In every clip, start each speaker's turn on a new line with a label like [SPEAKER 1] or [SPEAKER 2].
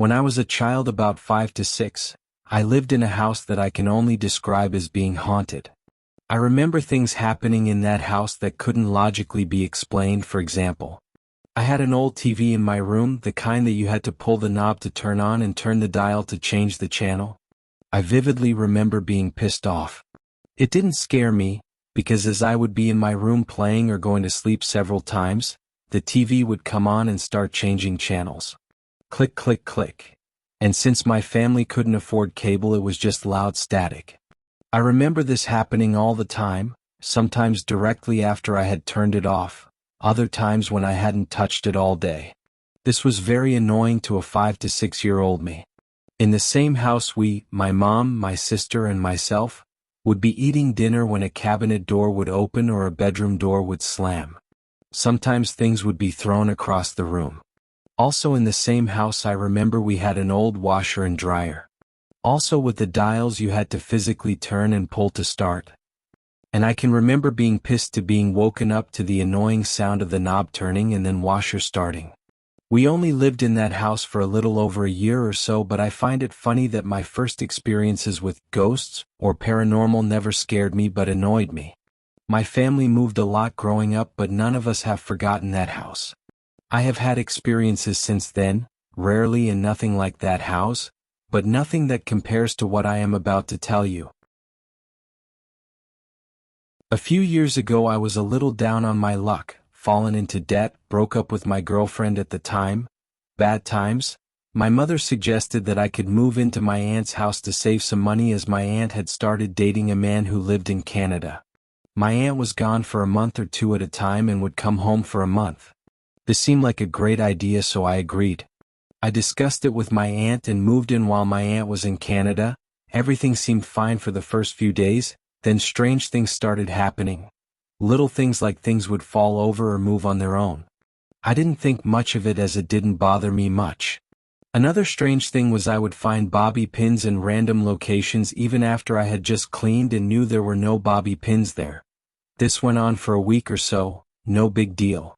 [SPEAKER 1] When I was a child about 5 to 6, I lived in a house that I can only describe as being haunted. I remember things happening in that house that couldn't logically be explained. For example, I had an old TV in my room, the kind that you had to pull the knob to turn on and turn the dial to change the channel. I vividly remember being pissed off. It didn't scare me, because as I would be in my room playing or going to sleep several times, the TV would come on and start changing channels. Click, click, click. And since my family couldn't afford cable, it was just loud static. I remember this happening all the time, sometimes directly after I had turned it off, other times when I hadn't touched it all day. This was very annoying to a 5 to 6-year-old me. In the same house my mom, my sister and myself, would be eating dinner when a cabinet door would open or a bedroom door would slam. Sometimes things would be thrown across the room. Also in the same house I remember we had an old washer and dryer. Also with the dials you had to physically turn and pull to start. And I can remember being pissed to being woken up to the annoying sound of the knob turning and then washer starting. We only lived in that house for a little over a year or so, but I find it funny that my first experiences with ghosts or paranormal never scared me but annoyed me. My family moved a lot growing up, but none of us have forgotten that house. I have had experiences since then, rarely and nothing like that house, but nothing that compares to what I am about to tell you. A few years ago I was a little down on my luck, fallen into debt, broke up with my girlfriend at the time. Bad times. My mother suggested that I could move into my aunt's house to save some money, as my aunt had started dating a man who lived in Canada. My aunt was gone for a month or two at a time and would come home for a month. This seemed like a great idea, so I agreed. I discussed it with my aunt and moved in while my aunt was in Canada. Everything seemed fine for the first few days, then strange things started happening. Little things like things would fall over or move on their own. I didn't think much of it as it didn't bother me much. Another strange thing was I would find bobby pins in random locations even after I had just cleaned and knew there were no bobby pins there. This went on for a week or so, no big deal.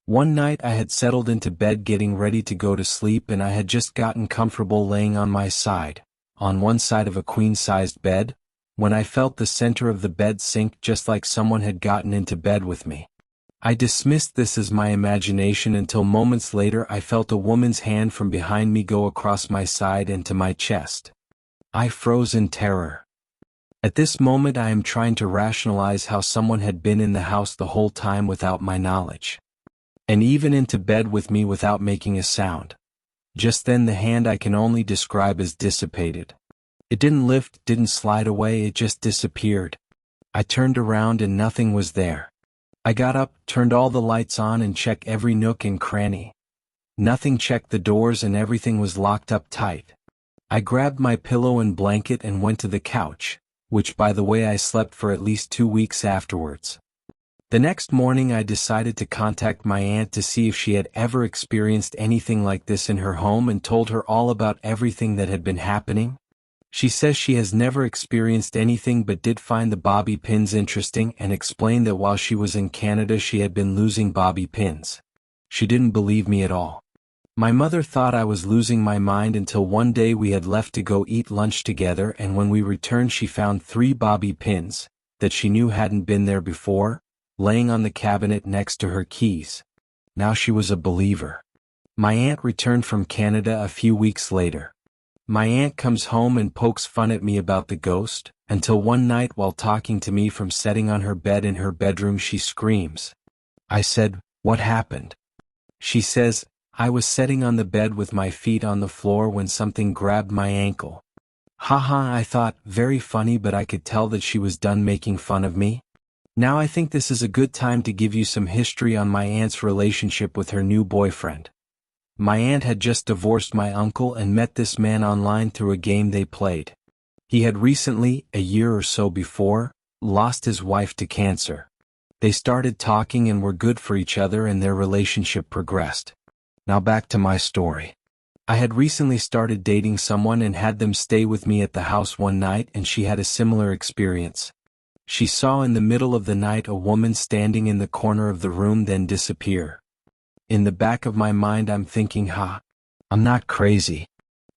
[SPEAKER 1] One night I had settled into bed getting ready to go to sleep, and I had just gotten comfortable laying on my side, on one side of a queen-sized bed, when I felt the center of the bed sink just like someone had gotten into bed with me. I dismissed this as my imagination until moments later I felt a woman's hand from behind me go across my side and to my chest. I froze in terror. At this moment I am trying to rationalize how someone had been in the house the whole time without my knowledge. And even into bed with me without making a sound. Just then the hand I can only describe as dissipated. It didn't lift, didn't slide away, it just disappeared. I turned around and nothing was there. I got up, turned all the lights on and checked every nook and cranny. Nothing, checked the doors and everything was locked up tight. I grabbed my pillow and blanket and went to the couch, which by the way I slept for at least 2 weeks afterwards. The next morning I decided to contact my aunt to see if she had ever experienced anything like this in her home and told her all about everything that had been happening. She says she has never experienced anything but did find the bobby pins interesting and explained that while she was in Canada she had been losing bobby pins. She didn't believe me at all. My mother thought I was losing my mind until one day we had left to go eat lunch together, and when we returned she found 3 bobby pins, that she knew hadn't been there before, laying on the cabinet next to her keys. Now she was a believer. My aunt returned from Canada a few weeks later. My aunt comes home and pokes fun at me about the ghost, until one night while talking to me from sitting on her bed in her bedroom she screams. I said, "What happened?" She says, "I was sitting on the bed with my feet on the floor when something grabbed my ankle." Haha, I thought, very funny, but I could tell that she was done making fun of me. Now I think this is a good time to give you some history on my aunt's relationship with her new boyfriend. My aunt had just divorced my uncle and met this man online through a game they played. He had recently, a year or so before, lost his wife to cancer. They started talking and were good for each other, and their relationship progressed. Now back to my story. I had recently started dating someone and had them stay with me at the house one night, and she had a similar experience. She saw in the middle of the night a woman standing in the corner of the room then disappear. In the back of my mind I'm thinking, I'm not crazy.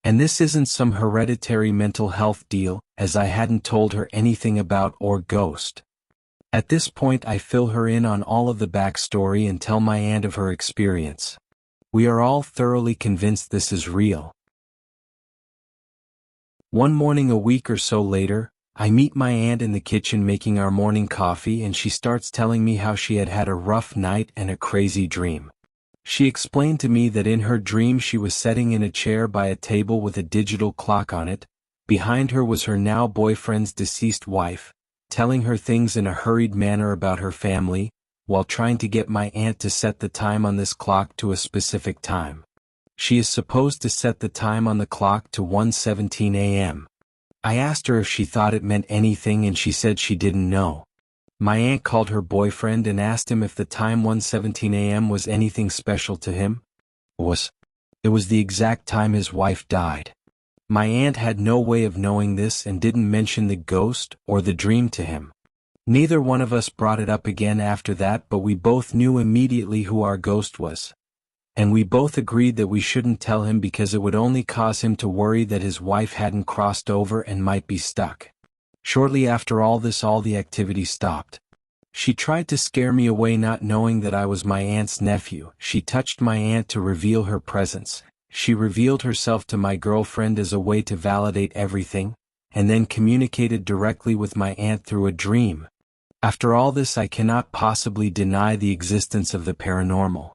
[SPEAKER 1] And this isn't some hereditary mental health deal, as I hadn't told her anything about or ghost. At this point I fill her in on all of the backstory and tell my aunt of her experience. We are all thoroughly convinced this is real. One morning a week or so later, I meet my aunt in the kitchen making our morning coffee, and she starts telling me how she had had a rough night and a crazy dream. She explained to me that in her dream she was sitting in a chair by a table with a digital clock on it. Behind her was her now boyfriend's deceased wife, telling her things in a hurried manner about her family, while trying to get my aunt to set the time on this clock to a specific time. She is supposed to set the time on the clock to 1:17 a.m. I asked her if she thought it meant anything, and she said she didn't know. My aunt called her boyfriend and asked him if the time 1:17 a.m. was anything special to him. It was the exact time his wife died. My aunt had no way of knowing this and didn't mention the ghost or the dream to him. Neither one of us brought it up again after that, but we both knew immediately who our ghost was. And we both agreed that we shouldn't tell him because it would only cause him to worry that his wife hadn't crossed over and might be stuck. Shortly after all this, all the activity stopped. She tried to scare me away, not knowing that I was my aunt's nephew. She touched my aunt to reveal her presence. She revealed herself to my girlfriend as a way to validate everything, and then communicated directly with my aunt through a dream. After all this, I cannot possibly deny the existence of the paranormal.